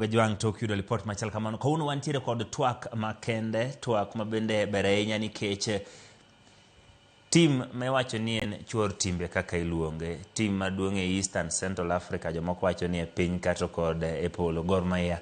Wejuang tok yudo report machal kamano. Kauno wantiere kod TWAK makende, TWAK mabende berainya nikech team mewacho ni en chuor timbe kaka iluonge. Team maduong' e Eastern Central Africa, jomoko wacho ni e piny kato kod Epolo Gor Mahia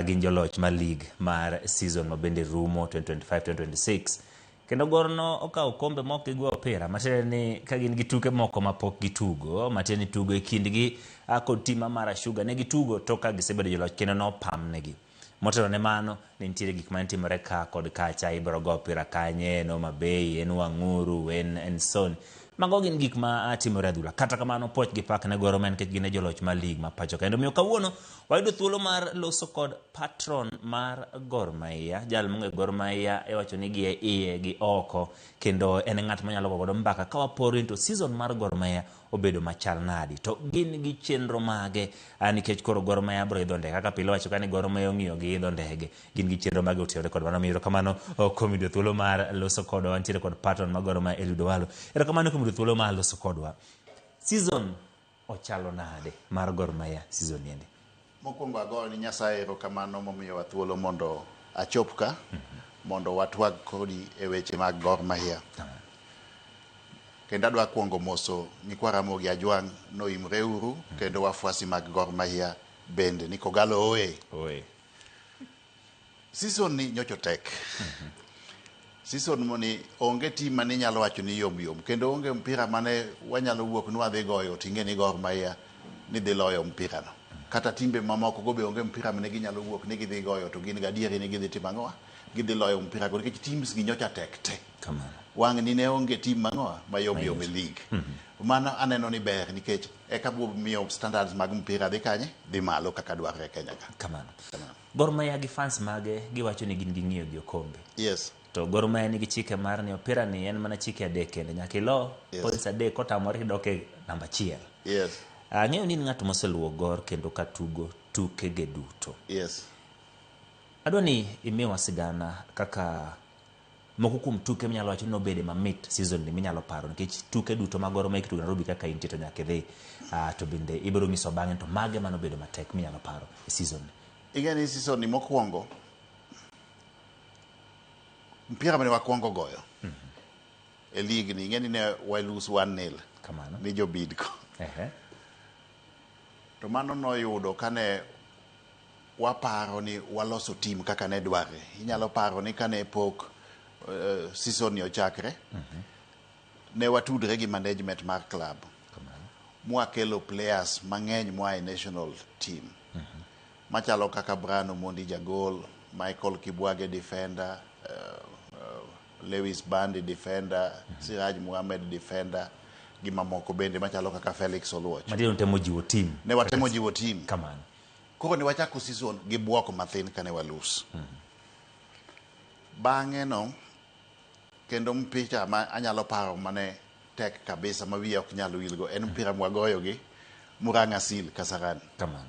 gin joloch mar league mar season mabende rumo 2025-2026. Kendo Gorno okaw kombe moko gigo opira matiende ni ka gin gi tuke moko mapok gitugo, matiende ni tugo e kindgi kod team mar Sugar ne gitugo to ka gisebedo joloch kendo no pam negi. Motelo ne mano ne nitiere gik mane timore ka kod kacha, ibro go opira kanye, no Mabei, en Wang'uru, en Son. Mago gin gik ma timore adhula. Kata kamano poch gi pak ne Gor Mahia nikech gin joloch mar league ma pacho. Kendo miyo kawuono wayudo thuolo mar loso kod patron mar Gor Mahia. Jal monge Gor Mahia wacho ni gi iye gi oko kendo en ng'at manyalo godo mbaka ka waporo into season mar Gor Mahia obedo machal nadi. To gin gi chenro mage nikech koro Gor Mahia bro idho ndege kaka pile wacho kani Gor Mahia ong'iyo gi idho ndege. Gin gi chenro mage otiore kod mano miro kamano komido thuolo mar loso kod wantiere kod patron mar Gor Mahia Eliud Owalo. Ero kamano komido thuolo mar loso kodwa. Season ochalo nade mar Gor Mahia season yende? Mokwongo ago ni Nyasaye ero kamano momiyo wa thuolo mondo achop ka mondo watwag kodi e weche mag Gor Mahia. Kendo adwa kuongo moso nyikwara mogi Ajwang noimre uru kendo wafuasi mag Gor Mahia bende ni kogalo oe. Season ni nyocho tek. Season moni onge team mane nyalo wacho ni yom kendo onge mpira mane wanyalo wuok nwa dhi goyo tinge ni Gor Mahia ni dhi loyo mpira no. Kata timbe mamoko go be onge mpira mane ginyalo wuok ni gidhi goyo to gin gadieri ni gidhi timo ang'o, gidhi loyo mpira go nikech teams gi nyocha tek te. Kamano. Wang ni ne onge team mang'o ma yom e league. Mano aneno ni ber nikech eka biro miyo standards mag mpira dhi kanye dhi malo kaka dwarre Kenya ka. Kamano. Gor Mahia gi fans mage giwacho ni gin gi ng'iyo gi okombe. Yes. To Gor Mahia nigi chike mar ni opira ni en mana chike adek kende nyaka ilo points adek kotamore dok e namba 1. Yes. Ng'eyo ni ng'at moseluwo Gor kendo katugo tuke ge duto. Yes. Adwa ni imiwa sigana kaka moko kuom tuke minyalo wacho ni obede mamit season ni minyalo paro nikech tuke duto mag Gor Mahia kitugo Nairobi kaka intie to nyaka dhi to bende ibiro nyiso bang'e to mage mano bedo matek minyalo paro e season ni. Ingeni season ni mokwongo mpira mane wakwongo goyo e league ni ingeni ne walus 1-0 kamano ni jo bidko. To mano noyudo kane waparo ni waloso team kaka ne dware. Inyalo paro ni kane pok season ni ochakre ne watudre gi management mar club mwakelo players mang'eny mwa e national team machalo kaka Brano Mondi jagol, Michael Kibwage defender, Lewis Bandi defender, Siraj Mohamed defender, gi mamoko bende machalo kaka Felix Oluoch. Matino temo jiwo team. Ne watemo jiwo team. Kamano. Koro ne wachako season gi bwoko mathin kane walus. Bang'e no kendo mpira ma anyalo paro mane tek kabisa ma wiya ok nyalo wilgo en mpira mwagoyo gi Murang'a Seal Kasarani. Kamano.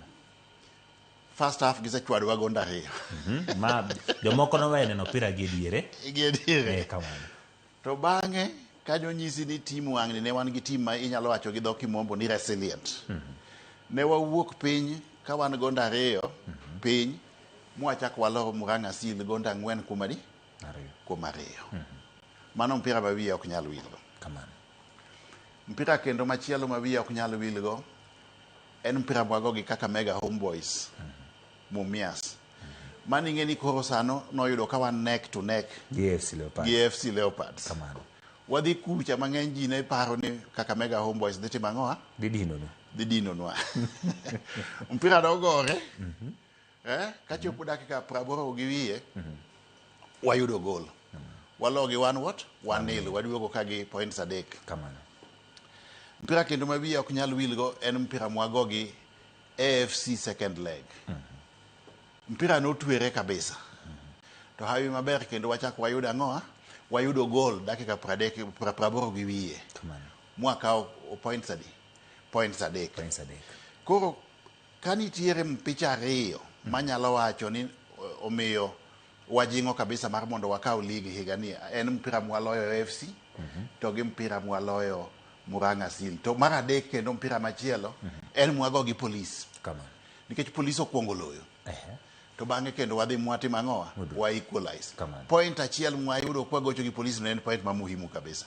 First half gisechwadwa go ndariyo. Ma jomoko no wene no pira gi diere. Kamano. To bang'e kanyo nyisi ni timu wang' ni ne wan gi team ma inyalo wacho gi dho kimombo ni resilient. Ne wawuok piny ka wan go ndariyo piny mwachak waloro Murang'a Seal go ndang'wen kumadi? Kumariyo. Mano mpira ma wiya ok nyal wilgo. Kamano. Mpira kendo machielo ma wiya ok nyal wilgo en mpira mwago gi kaka Mega Homeboys. Mumias. Mano ing'eni koro sano noyudo ka wan neck to neck gi FC Leopards. Kamano. Wadhi kucha mang'eny ji ne paro ni kaka Mega Homeboys dhi timo ang'o? Dhi dinonwa. Mpira dogore. Kachopo dakika 80 gi wiye wayudo gol. Walogi 1-0 waduogo ka gi points adek. Kamano. Mpira kendo ma wiya ok nyal wilgo en mpira mwago gi AFC second leg. Mpira notwere kabisa. To hawi maber kendo wachako wayudo ang'o? Wayudo gol dakika 80 gi wiye. Kamano. Mwakawo points adek. Koro kanitiere mpira ariyo manyalo wacho ni omiyo wajingo kabisa mar mondo wakaw ligi higa ni en mpira mwaloyo AFC to gi mpira mwaloyo Murang'a Seal. To mar adek kendo mpira machielo en mwago gi Police. Kamano. nikech police okwongo loyo to bang'e kendo wadhi mwatimo ang'owa wa equalize point achiel mwayudo kwagocho gi police ne en point ma muhimu kabisa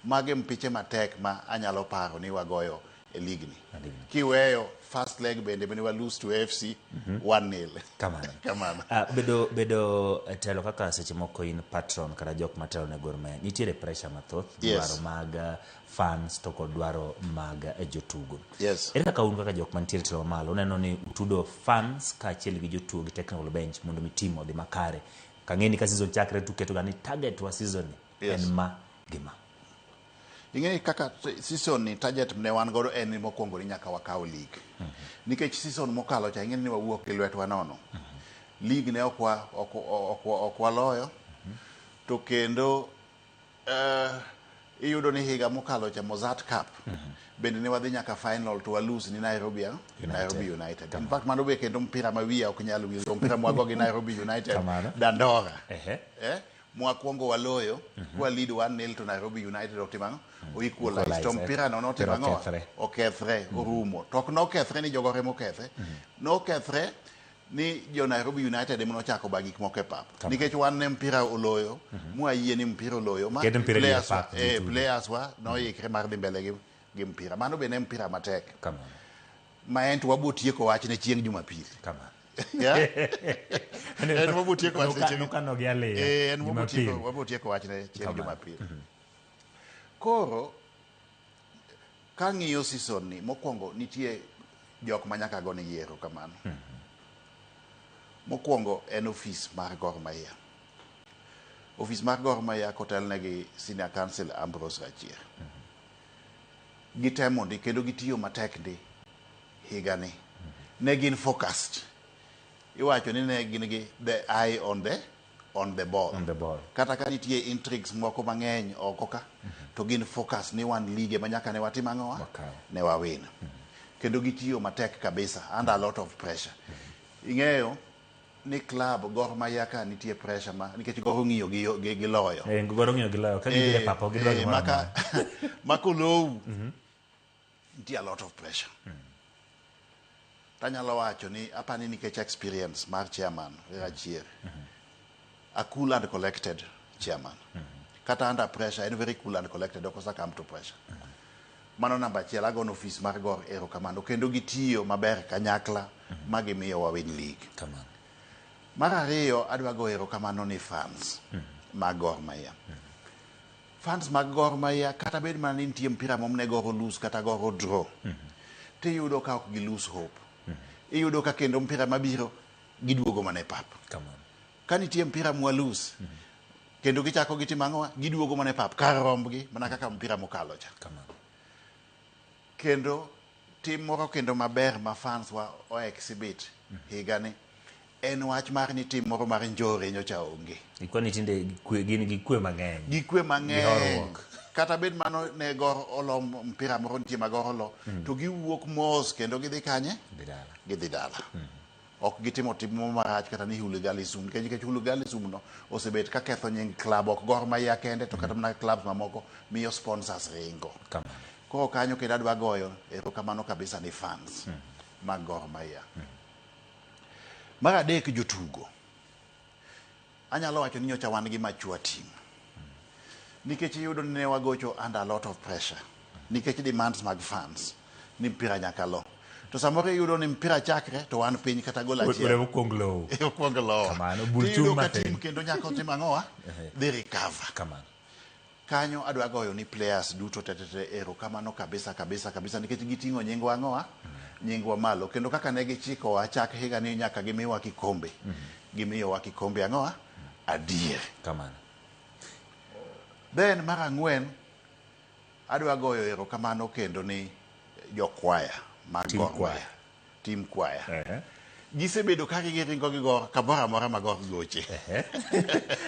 mage mpiche matek ma anyalo paro ni wagoyo e ligni kiweyo first leg bende wa lose to AFC 1-0 kamano bedo telo kaka seche moko in patron kata jok matelo ne Gor Mahia nitiere pressure mathoth dwaro mag fans to kod dwaro mag jotugo ere kaka un kaka jok mantiere telo malo uneno ni utudo fans kaachiel gi jotugo gi technical bench mondo mi team odhi makare kang'eni ka season chakre tuketo ga ni target wa season en ma gima ing'e kaka season ni target ne wan godo en mokwongo ni nyaka wakaw league nikech season mokalo cha ing'e ni wawuok e lwetwa nono league ne ok waloyo to kendo iyudo ni higa mokalo cha Mozart Cup bende ne wadhi nyaka final to walose ni Nairobi United in fact mano be kendo mpira ma wiya ok nyal winjo mpira mwago gi Nairobi United Dandora mwakwongo waloyo kwa lead 1-0 to Nairobi United otimang'o o equalize to mpira no notimang'o okethre orumo to ok nokethre ni jogore mokethe nokethre ni jo Nairobi United emo nochako ba gik moko e pap nikech wan ne mpira oloyo mwayie ni mpira oloyo ma players wa noikre mar dhi mbele gi mpira mano be ne mpira matek ma en to wabo tieko wach ne chieng' Jumapili en wabo tieko wach ne chieng' Jumapili koro ka ng'iyo season ni mokwongo nitie jok manyaka go ni yiero kamano mokwongo en office mar Gor Mahia office mar Gor Mahia kotelnegi senior council Ambrose Rachier gitemo ndi kendo gitiyo matek ndi higani ne gin focused iwacho ni ne gin gi the eye on the ball kata ka nitie intrigues moko mang'eny oko ka to gin focus ni wan league manyaka ne watim ang'owa ne wawin kendo gitiyo matek kabisa under a lot of pressure ing'eyo ni club Gor Mahia ka nitie pressure ma nikech Gor ng'iyo gi loyo Gor ng'iyo gi loyo ka gibire papo gi loyo makolow nitie a lot of pressure tanyalo wacho ni apani nikech experience mar chairman Rachier a cool and collected chairman kata under pressure en very cool and collected ok come to pressure mano namba achiel agono office mar Gor erokamano kendo gitiyo maber kanyakla ma gimiyo wawin league mar ariyo adwa go erokamano ni fans mag Gor Mahia fans mag Gor Mahia kata bed mana ni nitie mpira momne Gor lose kata Gor draw tiyudo ka ok gi lose hope iyudo ka kendo mpira mabiro giduogo mana e pap ka nitie mpira mwa lose kendo gichako gitimo ang'owa giduogo mana e pap kar rombgi mana kaka mpira mokalo cha kendo tim moro kendo maber ma fans wa o exhibit higani en wach mar ni tim moro mar njore nyocha onge ikoni tinde gin gi kwe mang'eny kata bed mano ne Gor olo mpira moro nitie ma Gor olo to giwuok mos kendo gidhi kanye gidhi dala ok gitimo timo marach kata ni hooliganism nikech hooliganism no osebet ka ketho nying club ok Gor Mahia kende to kata mana clubs mamoko miyo sponsors ringo koro kanyo kendo adwa goyo erokamano kabisa ni fans mag Gor Mahia mar adek jotugo anyalo wacho ni nyocha wan gi machua team nikech iyudo ni ne wagocho under a lot of pressure nikech demands mag fans ni mpira nyaka lo to samoro iyudo ni mpira chakre to wan piny kata gol achiel okuong lowo iyudo ka team kendo nyaka otim ang'owa dhi recover kanyo adwa goyo ni players duto tetete erokamano kabisa nikech giting'o nyingwa ang'owa nyingwa malo kendo kaka ne gichiko wachak higa ni nyaka gimiwa kikombe gimiyowa kikombe ang'owa adier then mar ang'wen adwa goyo erokamano kendo ni jokwaya mag Gor Mahia team kwaya gisebedo ka giringo gi Gor kamoro amora ma Gor goche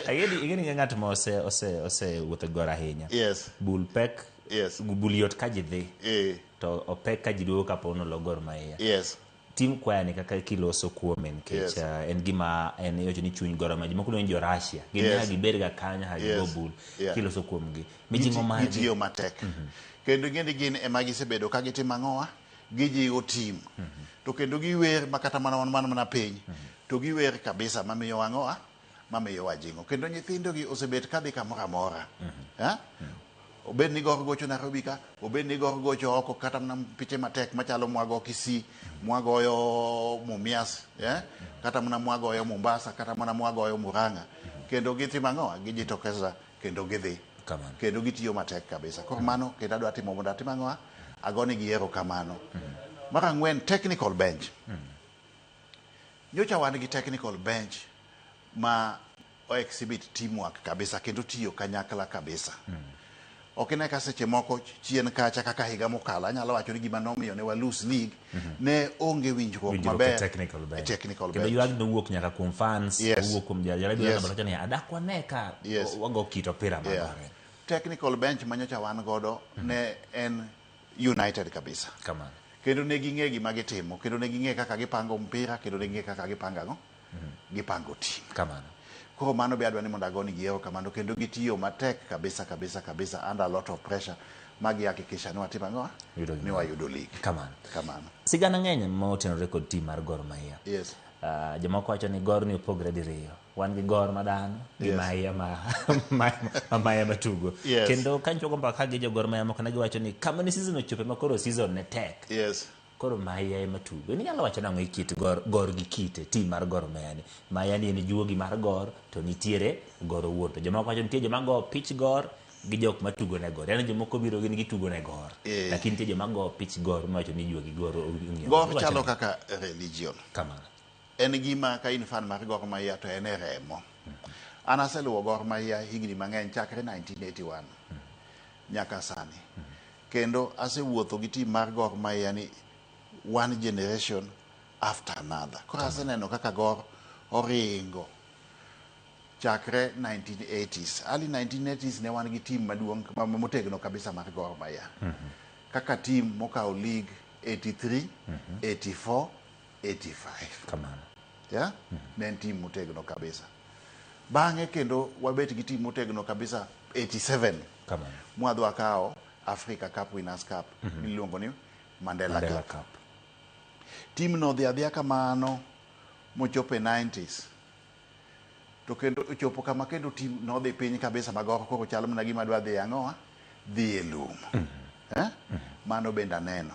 igeni ng'at ma ose wuotho Gor ahinya Bulpek Buliot ka ji dhi to opek ka ji duogo kapono lo Gor Mahia team kwaya ni kaka kiloso kuome nikech en gima en yocho ni chuny Gor Mahia moko jo Russia gin gibed ga kanya ha go bul kiloso kuomgi mijingo mar gitiyo matek kendo gin ema gisebedo ka gitimo ang'owa gijiwo team to kendo giwer makata mana piny to giwer kabisa mamiyo wang'oa mamiyo wajingo kendo nyithindo gi osebet kadhi kamoro amora obed ni gor gocho Nairobi ka obed ni gor gocho oko kata mana piche matek machalo mwago Kisii mwagoyo Mumias kata mana mwagoyo Mombasa kata mana mwagoyo Murang'a kendo gitimo ang'oa gijitokeza kendo gidhi kendo gitiyo matek kabisa koro mano kendo adwa timo mondo atim ang'oa agoni gi erokamano mar ang'wen technical bench nyocha wan gi technical bench ma o exhibit teamwork kabisa kendo tiyo kanyakla kabisa ok ine ka seche moko chien kacha kaka higa mokalo anyalo wacho ni gima nomiyo ne walus league ne onge winjruok maber technical bench kendo ywag no wuok nyaka kuom fans wuok kuom jarabi bato ni adakwa ne ka wago kito pira mabare technical bench manyocha wan godo ne en united kabisa kendo ne ging'e gima gitimo kendo ne ging'e kaka gipango mpira kendo ne ging'e kaka gipango team koro mano be adwa ni mondo agoni gi erokamano kendo gitiyo matek kabisa under a lot of pressure magihakikisha ni watimo ang'oa ni wayudo league kamano sigana ng'eny motenore kod team mar Gor Mahia jomoko wacho ni Gor ni opogre diriyo wan gi Gor madano gi Mahia Mahia matugo kendo kanchogo mbaka gi jo Gor Mahia moko ne giwacho ni kama ni season ochope makoro season ne tek koro Mahia matugo ni nyalo wacho nang'o kit Gor gi kite team mar Gor Mahia ni Mahia ni en juogi mar Gor to nitiere Gor owuon to jomoko wacho nitie joma go pitch Gor gi jok matugo ne Gor yani jomoko biro gin gitugo ne Gor lakini nitie joma go pitch Gor mawacho ni juogi Gor chalo kaka religion en gima ka in fan mar Gor Mahia to en remo an aseluwo Gor Mahia higni mang'eny chakre 1981 nyaka sani kendo asewuotho gi team mar Gor Mahia ni one generation after another koro aseneno kaka Gor oringo chakre 1980s early 1980s ne wan gi team maduong' motegno kabisa mar Gor Mahia kaka team mokawo league 83 84 85 ne en team motegno kabisa bang'e kendo wabet gi team motegno kabisa 87 mwadhi wakawo Africa Cup Winners Cup miluongo ni Mandela Cup team no dhi adhiya kamano mochopo e 90s to kendo ochopo kama kendo team no dhi piny kabisa magoro koro chalo mana gima dwa dhi ang'oa dhi e lum mano bende aneno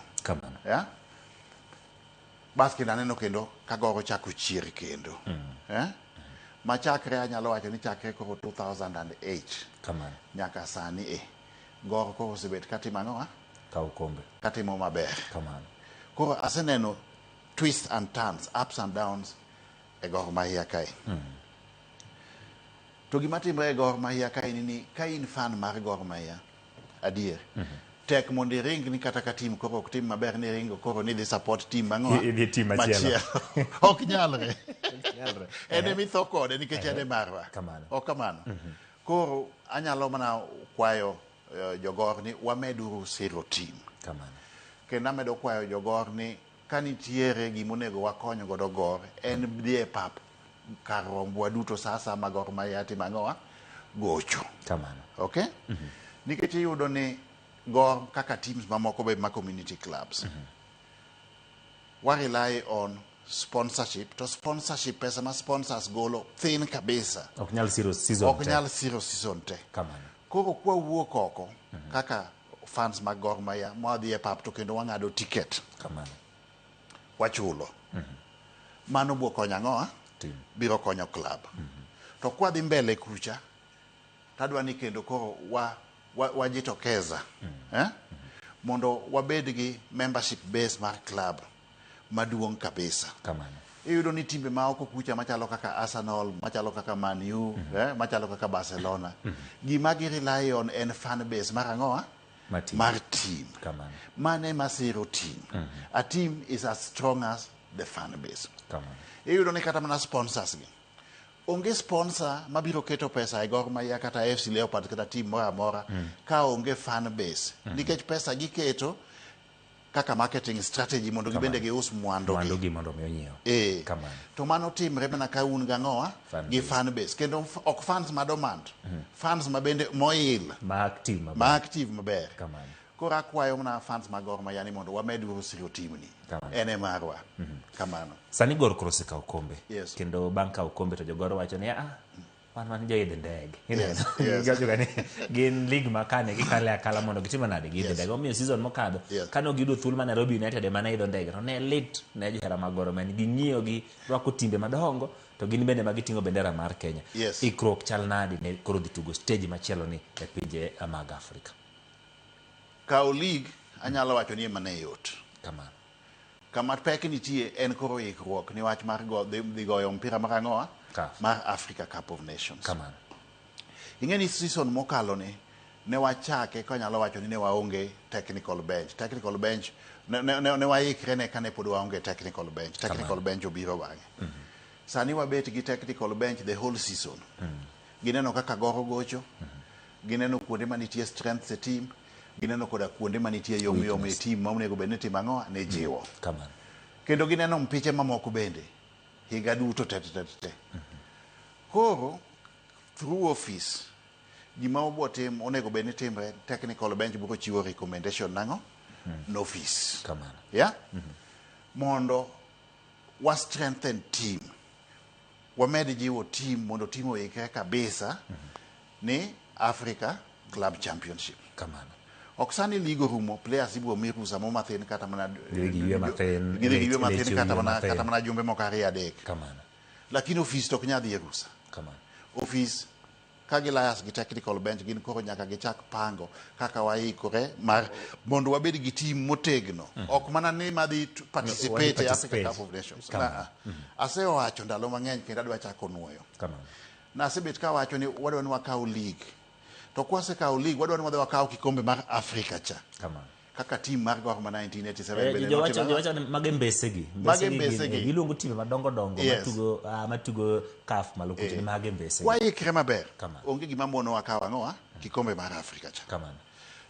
bas kendo aneno kendo ka Goro chako chier kendo machakre anyalo wacho ni chakre koro 2008 nyaka sani Goro koro osebet katimo ang'oa katimo maber koro aseneno twists and turns ups and downs e Gor Mahia kae to gima timre e Gor Mahia kae ni ka in fan mar Gor Mahia adier tek mondo iring ni kata ka team koro ok tim maber ni ringo koro ni dhi support team mang'oa idhi team machielo ok nyalre ene mitho kode nikech ene marwa ok kamano koro anyalo mana kwayo jogor ni wameduru siro team kendo amedo kwayo jogor ni kanitiere gimonego wakony godo Gor en dhi e pap kar rombwa duto sasa ma Gor Mahia timo ang'oa gocho okay nikech iyudo ni Gor kaka teams mamoko be ma community clubs wa rely on sponsorship to sponsorship pesa ma sponsors golo thin kabisa ok nyal siro season te koro kwa wuok oko kaka fans mag Gor Mahia mwadhi e pap to kendo wang'ado ticket wachulo mano biro konyo ang'oa biro konyo club to kwa dhi mbele kucha tadwa ni kendo koro wajitokeza mondo wabed gi membership base mar club maduong' kabisa iyudo ni timbe ma oko kucha machalo kaka Arsenal machalo kaka Man U machalo kaka Barcelona gima gi rely on en fan base mar ang'oa mar team mane masiro team a team is as strong as the fan base iyudo ni kata mana sponsors gi onge sponsor mabiro keto pesa e Gor Mahia kata FC Leopards kata team mora mora ka onge fan base nikech pesa giketo kaka marketing strategy mondo gibende gius mwandu gi mondo mionyiew to mano timre mana ka un gang'oa gi fan base kendo ok fans madomand fans mabende moil ma active maber Koro akwayo mana fans mag Gor Mahia ni mondo wamed usiro timu ni. Ene marwa. Kamano. Sani Gor Cross ka okombe. Yes. Kendo bang' ka okombe to jogoro wacho ni wan joidho ndege. Yes. Giwacho ni gin lig makane gikale akala mondo gitim nade giidho ndege. Omiyo season mokadho kane giyudo thuolo ma Nairobi United ema ne idho ndege to ne lit ne johera mag Gor Mahia ging'iyo gi rwako timbe madongo to gin bende magiting'o bendera mar Kenya. Ikruok chal nadi ne koro dhi tugo stage machielo ni e pinje mag Afrika. Kao league anyalo wacho ni ema ne yot. Kamano. Kama pek nitie en koro ikruok ni wach mar dhi goyo mpira mar ang'owa mar Africa Cup of Nations. Kamano. Ing'eni season mokalo ni ne wachake ka nyalo wacho ni ne waonge technical bench. Technical bench ne waikre ne kane pod waonge technical bench. Technical bench obiro bang'e. Sani wabet gi technical bench the whole season. Gineno kaka goro gocho. Gineno kuonde manitie strength e team. Gineno koda kuonde manitie yom e team ma onego bed ni timo ang'o ne jiwo. Kamano. Kendo gineno mpiche mamoko bende. Higa duto tete. Koro through office gima obotim onego bed ni timre technical bench biro chiwo recommendation nango no office. Kamano. Yeah? Mondo wa strengthen team. Wamed jiwo team mondo team oikre kabisa ni Africa Club Championship. Kamano. Oksani ligo rumo players ibiro mirusa mo mathin kata mana Gidhi mathin kata mana jumbe moko ariyo adek. Kamano. Lakini office tok nyadhi rusa. Kamano. Office kagi layas gi technical bench gin koro nyaka gichak pango kaka waikore mar mondo wabed gi team motegno. Ok mana ni madhi participate e Africa Cup of Nations. Asewacho ndalo mang'eny kendo adwa chako nuoyo. Kamano. Nasebet ka wacho ni wadwa ni wakaw league. To kwase kaw league wadwa ni wadhi wakaw kikombe mar Africa cha. Kamano. Kaka team mar Gor Mahia 1987 jowacho mage mbesegi giluongo timbe madongo matugo CAF malo kucho mage mbesegi waikre maber onge gima mono wakaw ang'owa kikombe mar Africa cha. Kamano.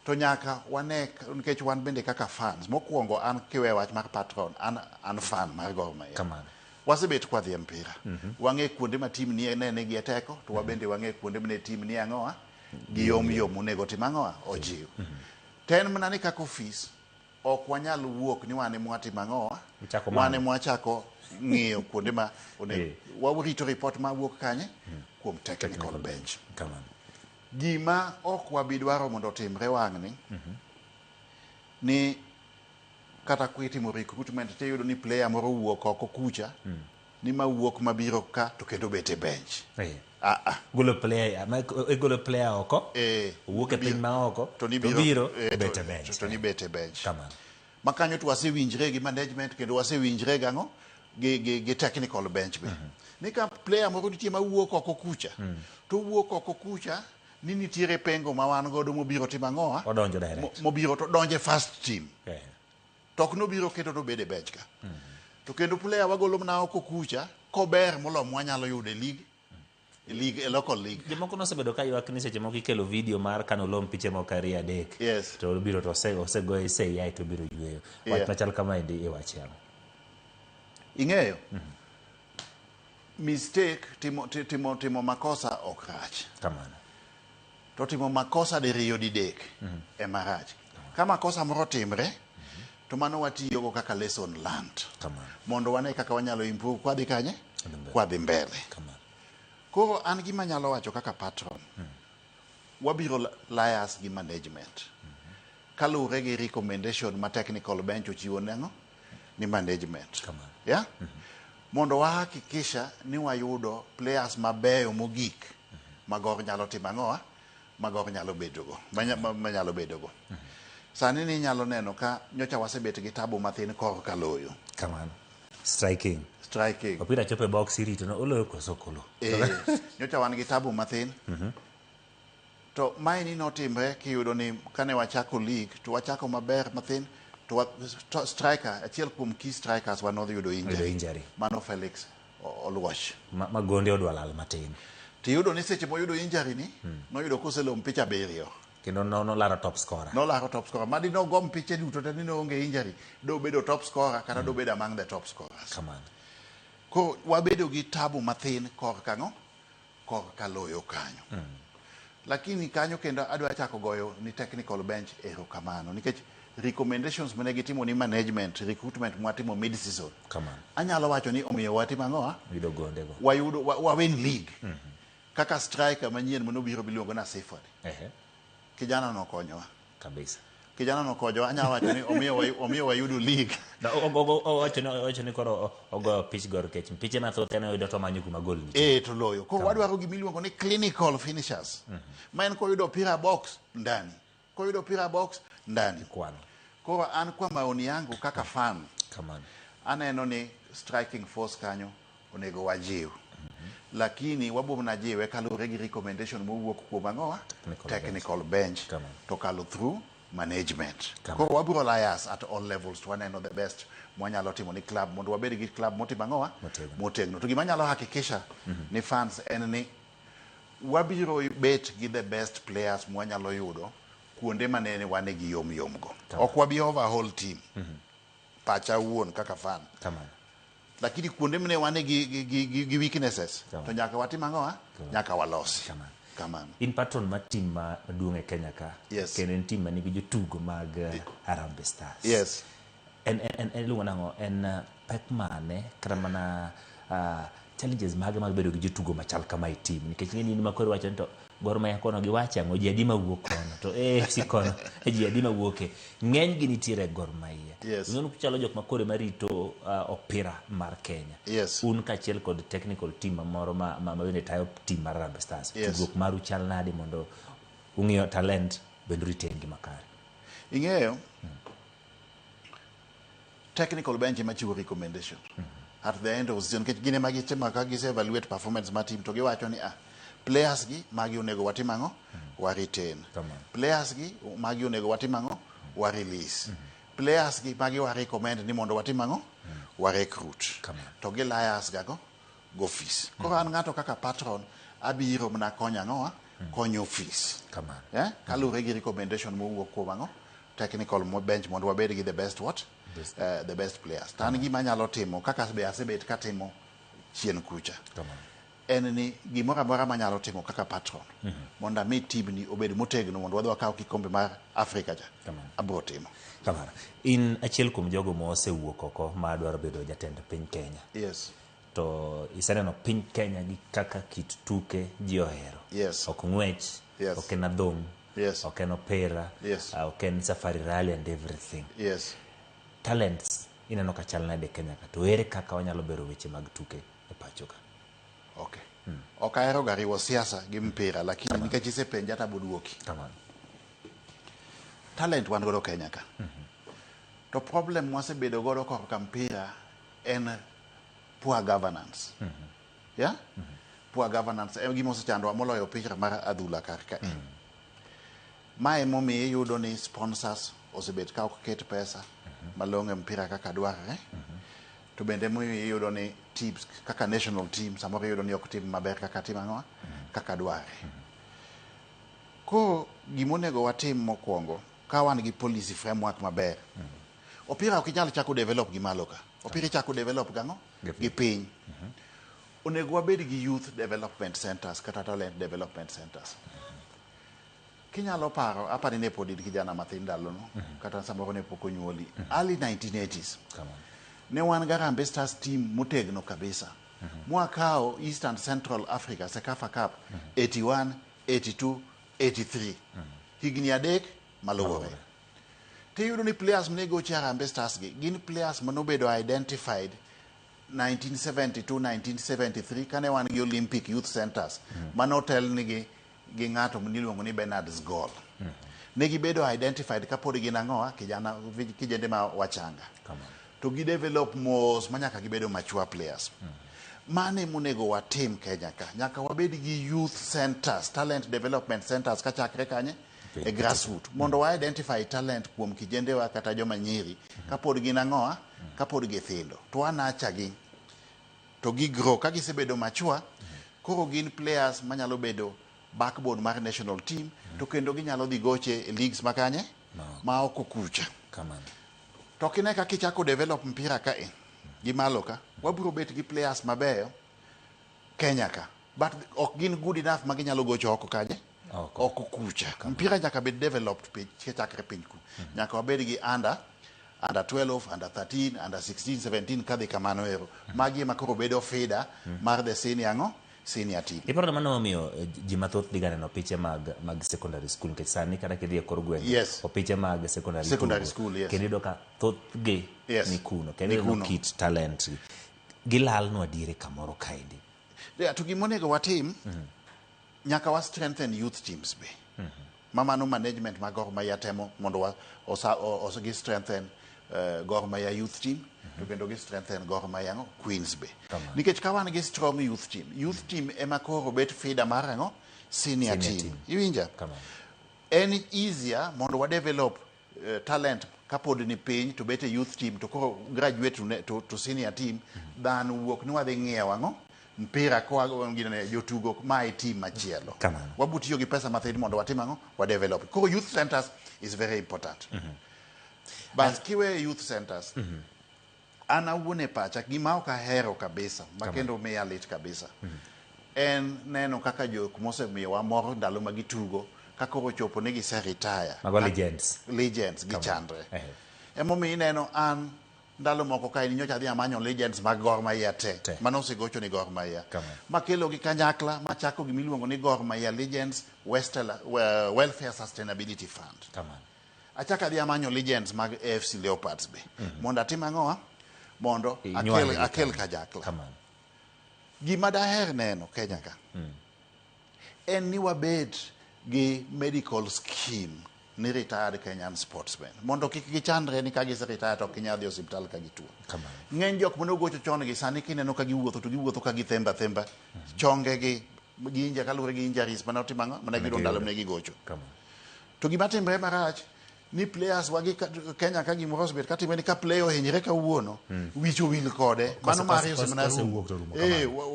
To nyaka wane nikech wan bende kaka fans mokwongo an kiwe wach mar Patron an fan mar Gor Mahia. Kamano. Wasebet kwa dhi mpira wang'e kuonde ma team ni ne gi teko to wabende wang'e kuonde mane team ni ang'owa gi yom onego tim ang'owa ojiw. Ten mana ni kaka office ok wanyal wuok ni wane mwatimo ang'owa wane mwachako ng'iyo kuonde ma warito report ma wuok kanye kuom technical bench. Kamano. Gima ok wabidwaro mondo timre wang'ni ni kata kuitimo recruitment te yudo ni player moro wuok oko kucha ni ma wuok mabiro ka to kendo bete bench. Golo player oko wuok e piny ma oko to biro bete bench. To ni bete bench. Kamano. Makanyo to wasewinjre gi management kendo wasewinjre gang'o gi technical bench be. Ni ka player moro nitie ma wuok oko kucha to wuok oko kucha ni nitiere pengo ma wan godo mobiro timo ang'owa odonjo direct mobiro to donje first team. Tok no biro keto to bede bench ka. To kendo player wagolo mna oko kucha kober molo mwanyalo yude league local league. Jomoko nosebedo ka ywak ni seche moko ikelo video mar kano lom piche moko ariyo adek. To biro to osego ise yai to biro yweyo. Wach machal kama endi e wach yango. Ing'eyo? Mistake timo makosa ok rach. Kamano. To timo makosa diriyo didek e marach. Ka makosa moro timre to mano watiyogo kaka lesson learned. Mondo wane kaka wanyalo improve kwa dhi kanye? Kwa dhi mbele. Koro an gima nyalo wacho kaka Patron. Wabiro layas gi management. Kalure gi recommendation ma technical bench ochiwo nengo ni management. Yeah? Mondo wahakikisha ni wayudo players mabeyo mogik magor nyalo timo ang'owa magor nyalo bedogo manyalo bedogo. Sani ni nyalo neno ka nyocha wasebet gi tabu mathin kor kaloyo. Kamano. Striking. Opira chope box irito no oloyo koso kolo. Nyocha wan gi tabu mathin. To mai ni notimre kiyudo ni kane wachako league to wachako maber mathin to striker achiel kuom key strikers wanodhi yudo injury. Mano Felix Oluoch. Magonde odwalal matin. Tiyudo ni seche moyudo injury ni noyudo koselo mpicha beriyo. Kendo no laro top scorer. No laro top scorer. Madi no gom piche duto te ni no onge injury. Do bedo top scorer kata do bedo among the top scorers. Kamano. Ko wabedo gi tabu mathin kor kang'o? Kor kaloyo kanyo. lakini kanyo kendo adwa chako goyo ni technical bench erokamano nikech recommendations mane gitimo ni management recruitment mwatimo mid season anyalo wacho ni omiyo watimo ang'owa wayudo wawin league kaka striker manyien manobiro biluongo na Seaford kijana nokonyowa kabisa kijana nokonyowa anyalo wacho ni omiyo wayudo league owacho ni koro ogoyo pitch gor kech piche mathoth en oyudo to manyo kuma gol to loyo ko wadwaro gimiluongo ni clinical finishers ma en koyudo opira box ndani kwano koro an kwa maoni yangu kaka fan aneno ni striking force kanyo onego wajiw lakini wabo mnajiwe kalure gi recommendation mowuok kuom ang'owa technical bench to kalo through management koro wabiro liars at all levels to waneno the best mwanyalo timo ni club mondo wabed gi club motimo ang'owa motegno to gima nyalo hakikisha ni fans en ni wabiro bet gi the best players mwanyalo yudo kuonde manene wane gi yom go ok wabi overhaul team pacha wuon kaka fan lakini kuonde mane wane gi weaknesses to nyaka watim ang'owa nyaka walosi kamano in patron ma team maduong' e Kenya ka kendo en team manigi jotugo mag Harambee Stars en iluongo nang'o en pek mane kata mana challenges mage mag bedo gi jotugo machal kama e team nikech ng'eni makoro wacho ni to Gor Mahia kono giwacho ang'o ji adi mawuok kono to AFC kono ji adi mawuoke ng'eny gi nitiere Gor Mahia ng'eno kuchalo jok makore marito opira mar Kenya un kachiel kod technical team moro ma bende tayo team mar Harambee Stars tudruok maru chal nade mondo ung'iyo talent bendo ritengi makare ing'eyo technical bench machiwo recommendation at the end of the season kech gine magitimo ka gise evaluate performance ma team to giwacho ni players gi magi onego watim ang'o wa retain players gi magi onego watim ang'o wa release players gi magi wa recommend ni mondo watim ang'o wa recruit to gi liars gago go fees koro an ng'ato kaka patron abiro mna konya ang'owa konyo fees kalure gi recommendation mowuok kuom ang'o technical bench mondo wabed gi the best the best players tan gima nyalo timo kaka be asebet katimo chien kucha en ni gimoro amora manyalo timo kaka patron mondo mi team ni obed motegno mondo wadwa kawo kikombe mar Afrika cha abro timo kamano in achiel kuom jogo mosewuok oko ma dwaro bedo jatend piny Kenya to iseneno piny Kenya gi kaka kit tuke ji ohero ok ng'wech ok en adhong' ok en opira ok en safari rally and everything talents ineno ka chal nade Kenya ka to ere kaka wanyalo bero weche mag tuke e pacho ka ok ahero ga riwo siasa gi mpira lakini nikech isepenja taboduoki talent wan godo Kenya ka to problem mwasebedo godo korka mpira en poor governance poor governance en gima osechandowa moloyo opira mar adhula kar ka mae momiyo iyudo ni sponsors osebet ka ok ket pesa malong'o e mpira kaka dwarore to bende iyudo ni teams kaka national team samoro iyudo ni ok tim maber kaka tim ang'owa kaka dwarre ko gimonego watim mokwongo ka wan gi policy framework maber opira ok inyal chako develop gi malo ka opira ichako develop gang'o gi piny onego wabed gi youth development centers kata talent development centers kinyalo paro apani ne pod in kijana mathin ndalono kata samoro ne pok onyuoli early 1980s ne wan Harambee Stars team motegno kabisa mwakawo East and Central Africa Sekafa Cup 81 82 83 higni adek malowore tiyudo ni players mnego cha Harambee Stars gi gin players manobedo identified 1972 1973 kane wan gi Olympic Youth Centers manotel nigi gi ng'ato niluongo ni Bernard Sgol ne gibedo identified kapod gin ang'owa kijende ma wachanga to gi develop mos manyaka gibedo mature players mane monego watim Kenya ka nyaka wabed gi youth centers talent development centers kachakre kanye e grassroots mondo wa identify talent kuom kijendewa kata joma nyiri kapod gin ang'owa kapod githindo to wanacha gi to gi grow ka gisebedo mature koro gin players manyalo bedo backbone mar national team to kendo ginyalo dhi goche e leagues makanye ma oko kucha to kine ka kichako develop mpira ka gi malo ka wabiro bet gi players mabeyo Kenya ka but ok gin good enough ma ginyalo gocho oko kanye oko kucha. Mpira nyaka bed developed chakre piny ku. Nyaka wabed gi under 12, under 13, under 16, 17 kadhi kamano ero. Magi makoro bedo feeder mar the senior team. Iparo mano omiyo ji mathoth diga neno piche mag secondary school nikech sani kata kidhi e kor gwenge Yes. o piche mag Secondary school, yes. Kendo ka thoth gi Yes. ni kuno kendo kit talent gilal no adiere kamoro kaidi. To gimonego watim nyaka wa strengthen youth teams be. Mamano management mag Gor Mahia temo mondo gi strengthen Gor Mahia youth team to kendo gi strengthen Gor Mahia Queens be. Nikech ka wan gi strong youth team ema koro bet feeder mar senior team. Iwinja? En easier mondo wa develop talent kapod ni piny to bet a youth team to koro graduate to senior team than wuok ni wadhi ng'iewo mpira kwa ngine jotugo ma team machielo. Wabutiyo gi pesa mathin mondo watim wa develop. Koro youth centers is very important. But kiwe youth centers ana uone pacha gima ok ahero kabisa makendo miya lit kabisa. En neno kaka jok mosemiyo wa mor ndalo ma gitugo kakoro chopo ne gise retire. Mago legends gichandre. Emomiyo ineno an ndalo moko ka nyocha dhi amanyo legends mag Gor Mahia te mano osegocho ni Gor Mahia makelo gi kanyakla machako gimiluongo ni Gor Mahia Legends Welfare Sustainability Fund. Achaka dhi amanyo legends mag AFC Leopards be mondo atim ang'owa mondo akel kanyakla. Gima daher neno Kenya ka en ni wabed gi medical scheme ni retired Kenyan sportsmen mondo kik gichandre ni ka gise retire to kinya dhi hospital ka gituo. Ng'eny jok mondo gocho chon gi sani kineno ka giwuotho ka githemba chonge gi ginja kalure gi injuries mana otimang'o mana giro ndalo ne gigocho. To gima timre marach ni players wagi Kenya ka gimoro osebet ka timre ni ka player ohinyre kawuono wicho wil kode mano mari osemana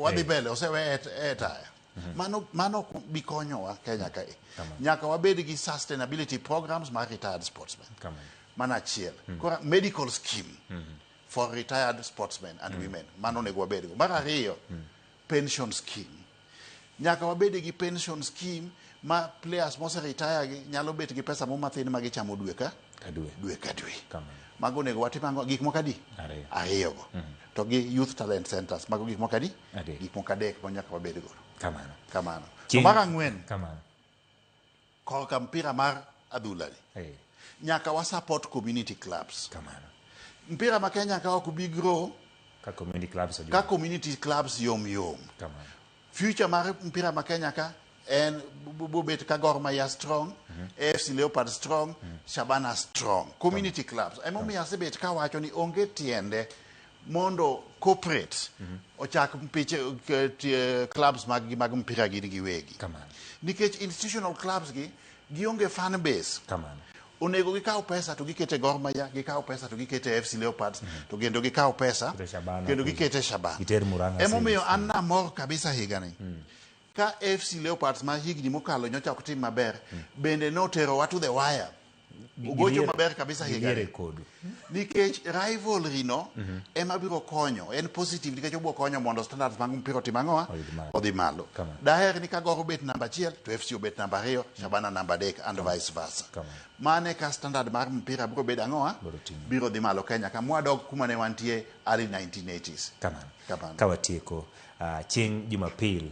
wadhi mbele osewe taya. Mano bikonyowa Kenya kae. Nyaka wabed gi sustainability programs mar retired sportsmen. Mana achiel. Medical scheme for retired sportsmen and women. Mano nego wabed go. Mar ariyo, pension scheme. Nyaka wabed gi pension scheme ma players mose retire gi nyalo bet gi pesa mo mathin ma gichamo dwe ka dwe. Mago nego watim gik moko adi? Ariyo go. To gi youth talent centers mago gik moko adi? Gik moko adek ma nyaka wabed go. Kamano. To mar ang'wen. Korka mpira mar adhula ni. Nyaka wa support community clubs. Mpira ma Kenya ka ok bi grow ka community clubs yom. Future mar mpira ma Kenya ka en bubet ka Gor Mahia strong, AFC Leopards strong, Shabana strong. Community clubs. Emomiyo asebet ka wacho ni onge tiende mondo corporate ochak mpiche clubs mag mpira gini giwegi. Nikech institutional clubs gionge fan base. Onego gikaw pesa to gikete Gor Mahia, gikaw pesa to gikete AFC Leopards, to gendo gikaw pesa kendo gikete Shabana. Emomiyo an namor kabisa higani. Ka AFC Leopards ma higni mokalo nyocha ok tim maber bende notero wa to the wire. Ugocho maber kabisa higani. Nikech rivalry no ema biro konyo en positive nikech obo konyo mondo standards mag mpira otimang'owa odhi malo. Daher ni ka Gor bet namba 1 to FC obet namba 2, Shabana namba 3 and vice versa. Mane ka standard mar mpira biro bedo ang'owa biro dhi malo Kenya ka mwadog kuma ne wantie early 1980s. Ka watieko chieng' Jumapil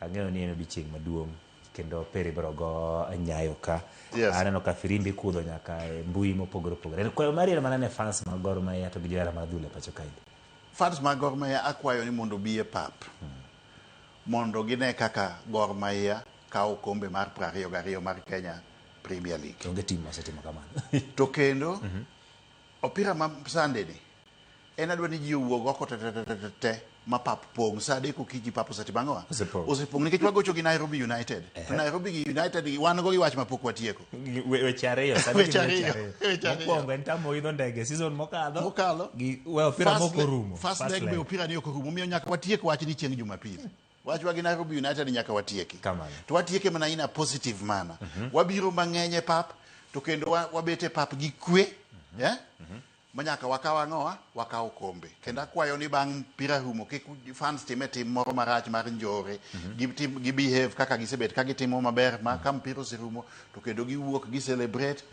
ang'eyo ni en odiochieng' maduong' kendo pere biro go nyayo ka. Aneno ka firimbi kudho nyaka mbui mopogore opogore. Kwayo mari mana ne fans mag Gor Mahia to gi johera mag adhula pacho kae. Fans mag Gor Mahia akwayo ni mondo bi e pap. Mondo gine kaka Gor Mahia kawo kombe mar 22 mar Kenya Premier League. Onge tim osetimo kamano. To kendo opira ma Sunday ni en adwa ni ji owuog oko te ma pap pong sa de ko kiji pap osetibang'owa osepong nikech wagocho gi Nairobi United. To Nairobi United wan go gi wach mapok watieko. Weche ariyo mokwongo en tamo idho ndege season mokalo gi opira moko rumo. First leg be opira ni ok rumo miyo nyaka watiek wach ni chieng' Jumapil. Wachwa gi Nairobi United nyaka watieki. To watieke mana ina positive mana. Wabiro mang'eny e pap to kendo wabete pap gi kwe. manyaka wakaw ang'owa wakaw kombe kendo akwayo ni bang' pira rumo kik fans time tim moro marach mar njore gi behave kaka gisebet ka gitimo maber ma ka mpira oserumo to kendo giwuok gi celebrate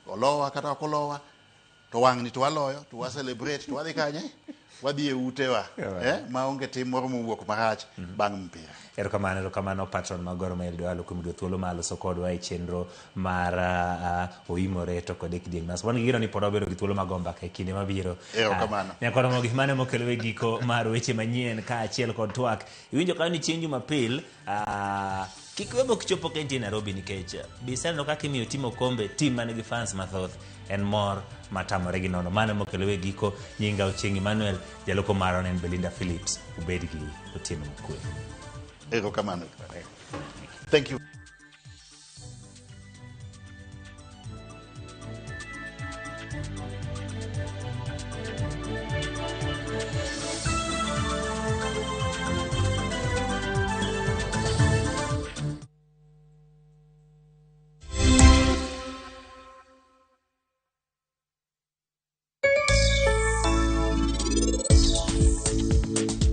olowa kata ok olowa to wang'ni to waloyo to wa celebrate to wadhi kanye wadhi e utewa ma onge tim moro mowuok marach bang' mpira. Erokamano Patron magoro ma Eliud Owalo kuom yudo thuolo maloso kodwa e chenro mar oimore to kod kidieny mas. Wan gino ni pod wabedo gi thuolo mag mbaka e kinde mabiro. Erokamano. Nyakoro mo gik mane mokelo e giko mar weche manyien ka achiel kod twak. Iwinjo ka ni chieng' Jumapil kik webo kichopo kenti Nairobi nikech biseno kaka imiyo timo kombe tim man gi fans mathoth en mor matamore gi nono. Mane mokelo e giko nyinga Ochieng' Emmanuel jaloko maron en Belinda Phillips ubed gi otieno mokwe. Erokamano. Thank you.